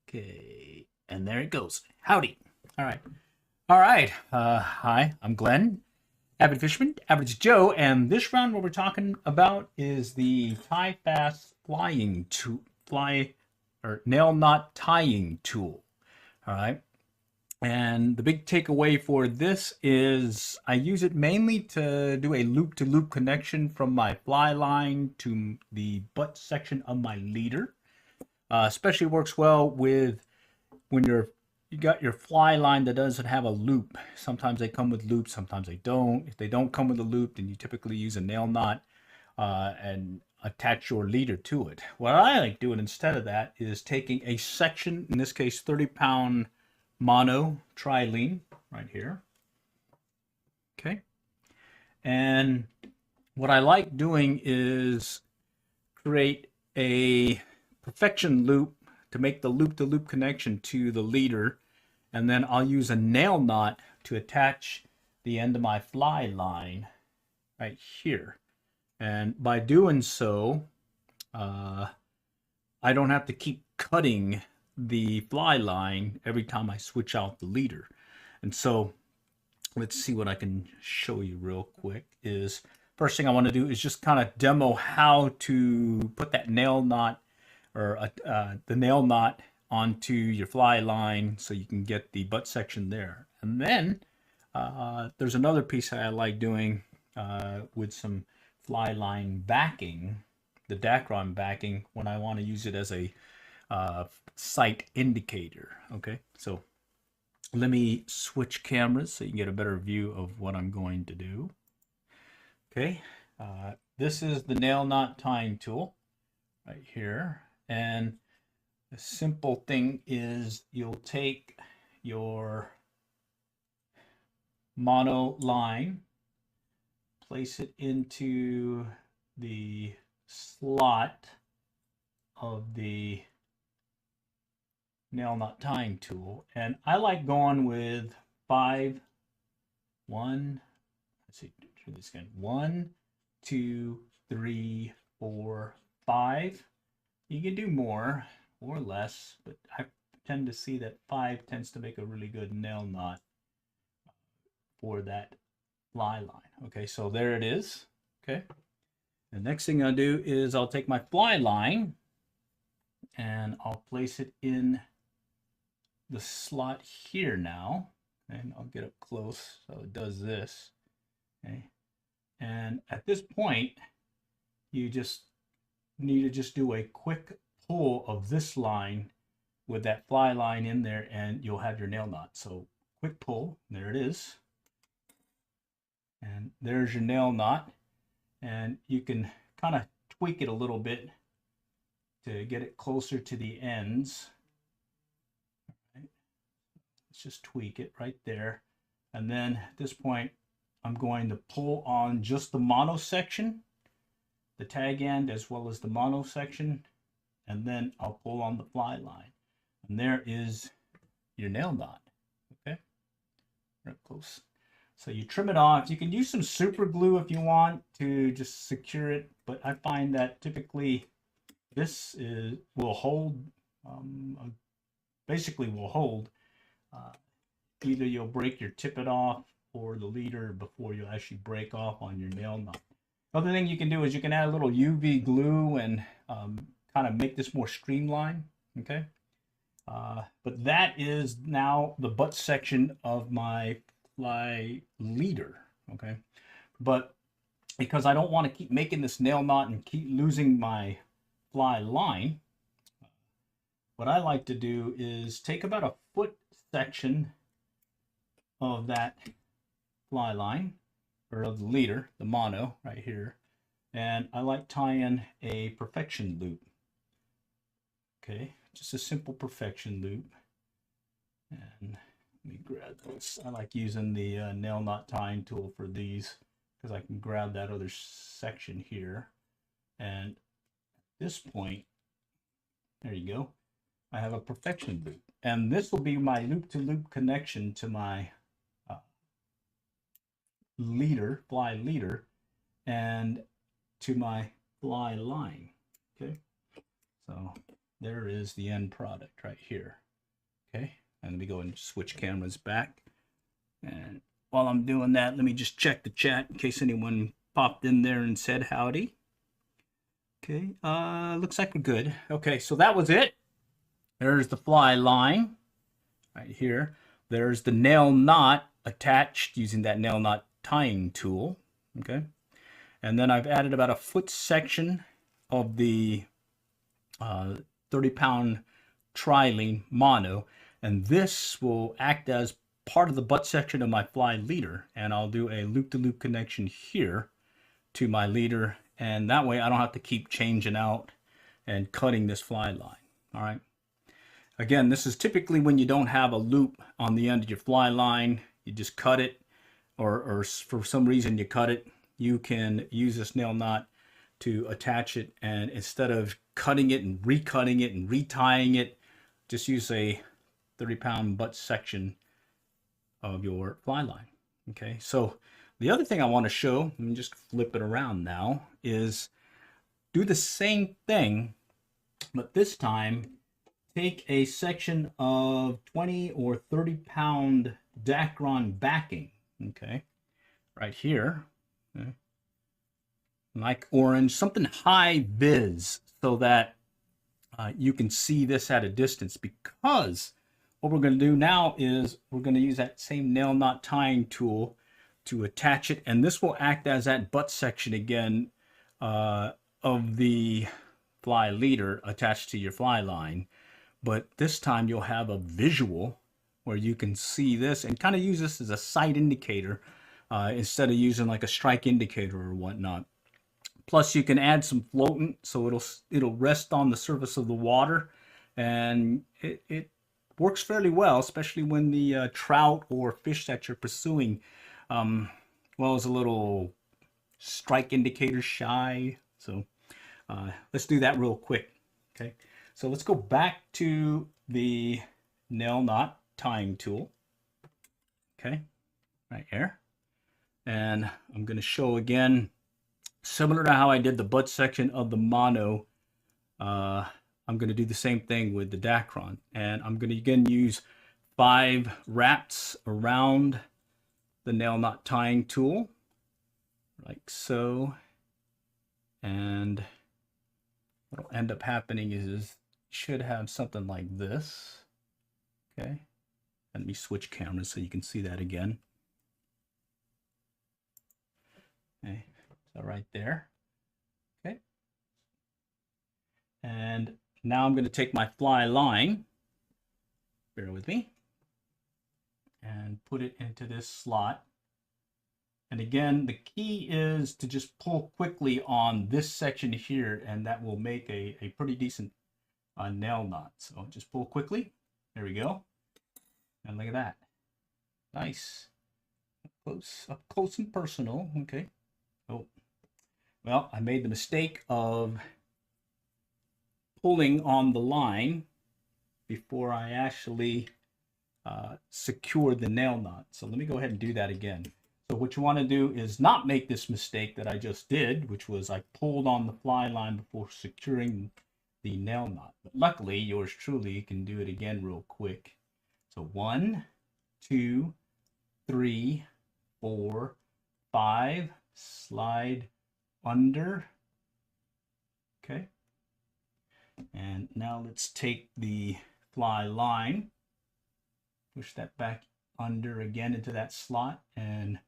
Okay, and there it goes. Howdy. All right. All right. Hi, I'm Glenn, avid fisherman, average Joe, and this round what we're talking about is the tie fast flying to fly or nail knot tying tool. All right. And the big takeaway for this is I use it mainly to do a loop-to-loop connection from my fly line to the butt section of my leader. Especially works well with when you got your fly line that doesn't have a loop. Sometimes they come with loops, sometimes they don't. If they don't come with a loop, then you typically use a nail knot and attach your leader to it. What I like doing instead of that is taking a section, in this case 30-pound mono trilene right here. Okay. And what I like doing is create a perfection loop to make the loop-to-loop connection to the leader, and then I'll use a nail knot to attach the end of my fly line right here. And by doing so, I don't have to keep cutting the fly line every time I switch out the leader. And so let's see what I can show you real quick. Is first thing I want to do is just kind of demo how to put that nail knot or the nail knot onto your fly line so you can get the butt section there. And then there's another piece I like doing with some fly line backing, the Dacron backing, when I want to use it as a sight indicator. Okay, so let me switch cameras so you can get a better view of what I'm going to do. Okay, this is the nail knot tying tool right here. And the simple thing is you'll take your mono line, place it into the slot of the nail knot tying tool. And I like going with 5, 1, let's see, do this again, 1, 2, 3, 4, 5. You can do more or less, but I tend to see that 5 tends to make a really good nail knot for that fly line. Okay, so there it is. Okay, the next thing I'll do is I'll take my fly line and I'll place it in the slot here now, and I'll get up close so it does this. Okay, and at this point you just need to just do a quick pull of this line with that fly line in there and you'll have your nail knot. So quick pull, there it is, and there's your nail knot. And you can kind of tweak it a little bit to get it closer to the ends. Right. Let's just tweak it right there, and then at this point I'm going to pull on just the mono section, the tag end as well as the mono section, and then I'll pull on the fly line, and there is your nail knot. Okay, right close. So you trim it off. You can use some super glue if you want to just secure it, but I find that typically this will hold, basically will hold. Either you'll break your tippet off or the leader before you actually break off on your nail knot. Other thing you can do is you can add a little UV glue and kind of make this more streamlined. Okay, but that is now the butt section of my fly leader. Okay, but because I don't want to keep making this nail knot and keep losing my fly line, what I like to do is take about a foot section of that fly line, or of the leader, the mono right here, and I like tying a perfection loop. Okay, just a simple perfection loop. And let me grab this. I like using the nail knot tying tool for these because I can grab that other section here, and at this point, there you go, I have a perfection loop, and this will be my loop-to-loop connection to my leader, fly leader, and to my fly line. Okay, so there is the end product right here. Okay, and let me go and switch cameras back. And while I'm doing that, let me just check the chat in case anyone popped in there and said howdy. Okay, looks like we're good. Okay, so that was it. There's the fly line right here. There's the nail knot attached using that nail knot tying tool. Okay, and then I've added about a foot section of the 30-pound trilene mono, and this will act as part of the butt section of my fly leader, and I'll do a loop-to-loop connection here to my leader, and that way I don't have to keep changing out and cutting this fly line. All right, again, this is typically when you don't have a loop on the end of your fly line, you just cut it, or for some reason you cut it, you can use this nail knot to attach it, and instead of cutting it and recutting it and retying it, just use a 30-pound butt section of your fly line. Okay, so the other thing I want to show, let me just flip it around now, is do the same thing, but this time take a section of 20 or 30-pound Dacron backing, okay, right here, okay, like orange, something high vis, so that you can see this at a distance, because what we're going to do now is we're going to use that same nail knot tying tool to attach it, and this will act as that butt section again of the fly leader attached to your fly line. But this time you'll have a visual where you can see this and kind of use this as a sight indicator instead of using like a strike indicator or whatnot. Plus you can add some floatant, so it'll rest on the surface of the water, and it works fairly well, especially when the trout or fish that you're pursuing, well, is a little strike indicator shy. So let's do that real quick. Okay, so let's go back to the nail knot tying tool. Okay, right here, and I'm going to show again, similar to how I did the butt section of the mono. I'm going to do the same thing with the Dacron, and I'm going to again use 5 wraps around the nail knot tying tool, like so. And what'll end up happening is should have something like this. Okay, let me switch cameras so you can see that again. Okay, so right there. Okay, and now I'm going to take my fly line, bear with me, and put it into this slot. And again, the key is to just pull quickly on this section here, and that will make a pretty decent nail knot. So just pull quickly. There we go. And look at that. Nice. Up close and personal. Okay. Oh, well, I made the mistake of pulling on the line before I actually secured the nail knot. So let me go ahead and do that again. So what you want to do is not make this mistake that I just did, which was I pulled on the fly line before securing the nail knot. But luckily, yours truly can do it again real quick. So 1, 2, 3, 4, 5, slide under. Okay. And now let's take the fly line, push that back under again into that slot, and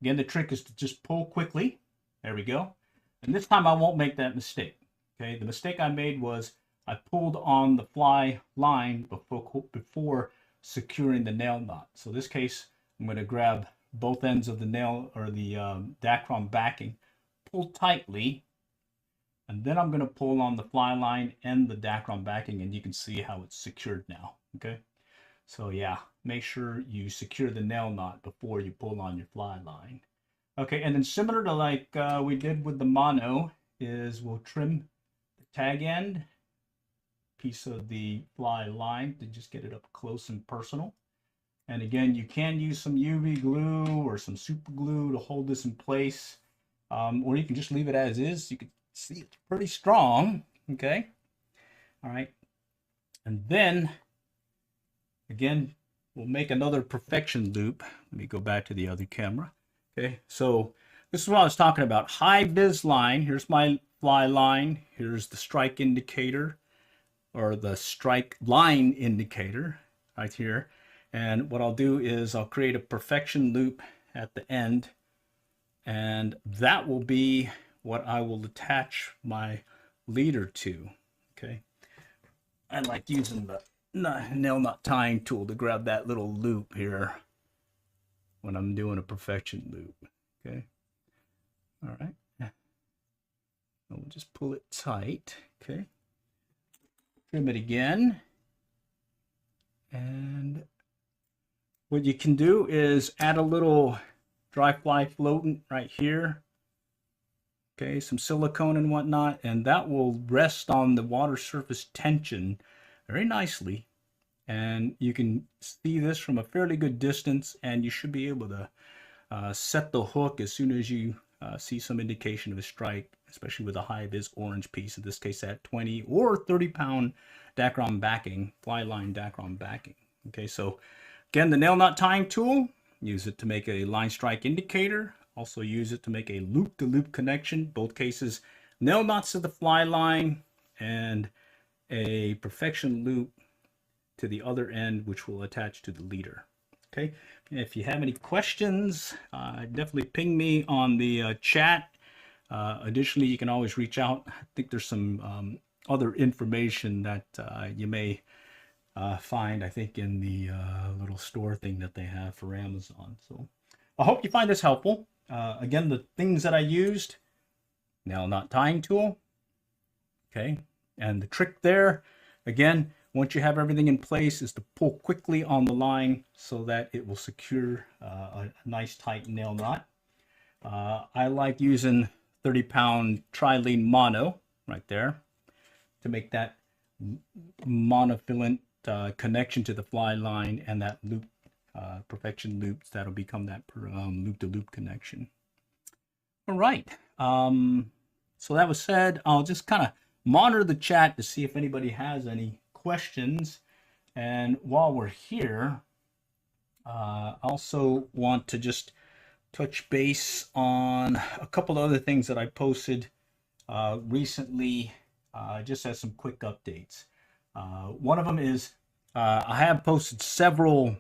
again the trick is to just pull quickly. There we go. And this time I won't make that mistake. Okay, the mistake I made was I pulled on the fly line before securing the nail knot. So in this case, I'm going to grab both ends of the nail or the Dacron backing, pull tightly, and then I'm going to pull on the fly line and the Dacron backing, and you can see how it's secured now. Okay, so yeah, make sure you secure the nail knot before you pull on your fly line. Okay, and then similar to like we did with the mono, is we'll trim the tag end piece of the fly line to just get it up close and personal. And again, you can use some UV glue or some super glue to hold this in place, or you can just leave it as is. You can see it's pretty strong. Okay, all right. And then, again, we'll make another perfection loop. Let me go back to the other camera. Okay, so this is what I was talking about. High vis line. Here's my fly line. Here's the strike indicator, or the strike line indicator right here. And what I'll do is I'll create a perfection loop at the end, and that will be what I will attach my leader to. Okay, I like using the nail nut tying tool to grab that little loop here when I'm doing a perfection loop. Okay, all right, and we'll just pull it tight. Okay, trim it again, and what you can do is add a little dry fly floatant right here. Okay, some silicone and whatnot, and that will rest on the water surface tension very nicely. And you can see this from a fairly good distance, and you should be able to set the hook as soon as you see some indication of a strike, especially with a high vis orange piece, in this case at 20 or 30 pound Dacron backing, fly line Dacron backing. Okay, so again, the nail nut tying tool, use it to make a line strike indicator. Also use it to make a loop-to-loop connection. Both cases, nail knots to the fly line and a perfection loop to the other end, which will attach to the leader. Okay, if you have any questions, definitely ping me on the chat. Additionally, you can always reach out. I think there's some other information that you may find, I think, in the little store thing that they have for Amazon. So I hope you find this helpful. Again, the things that I used: nail knot tying tool. Okay, and the trick there, again, once you have everything in place, is to pull quickly on the line so that it will secure a nice tight nail knot. I like using 30 pound trilene mono right there to make that monofilament connection to the fly line, and that loop, perfection loops, that'll become that loop-to-loop connection. All right, so that was said. I'll just kind of monitor the chat to see if anybody has any questions. And while we're here, I also want to just touch base on a couple other things that I posted recently, just as some quick updates. One of them is I have posted several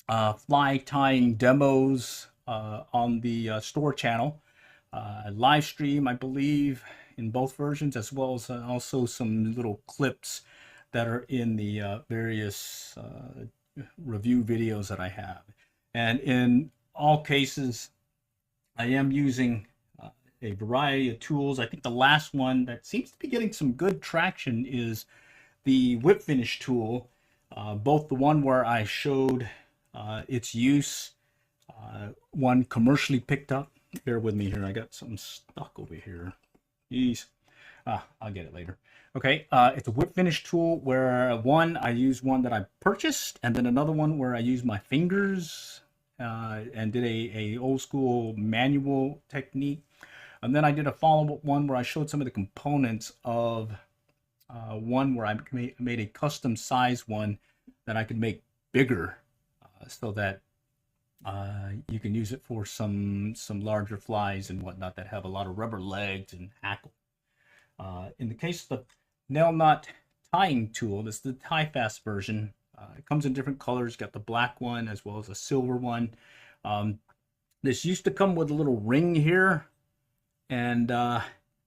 fly tying demos on the store channel, live stream, I believe, in both versions, as well as also some little clips that are in the various review videos that I have. And in all cases, I am using a variety of tools. I think the last one that seems to be getting some good traction is the whip finish tool, both the one where I showed its use, one commercially picked up. Bear with me here, I got something stuck over here. Jeez. I'll get it later. Okay, it's a whip finish tool where one, I use one that I purchased, and then another one where I use my fingers and did a old school manual technique. And then I did a follow-up one where I showed some of the components of one where I made a custom size one that I could make bigger so that you can use it for some larger flies and whatnot that have a lot of rubber legs and hackle. In the case of the nail knot tying tool, this is the tie fast version. It comes in different colors. Got the black one as well as a silver one. This used to come with a little ring here, and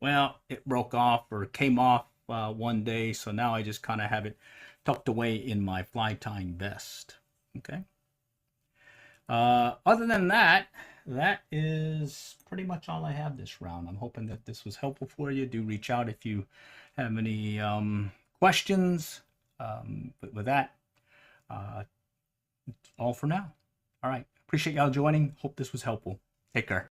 well, it broke off or came off one day, so now I just kind of have it tucked away in my fly tying vest. Okay. Other than that, that is pretty much all I have this round. I'm hoping that this was helpful for you. Do reach out if you have any questions. But with that, all for now. All right. Appreciate y'all joining. Hope this was helpful. Take care.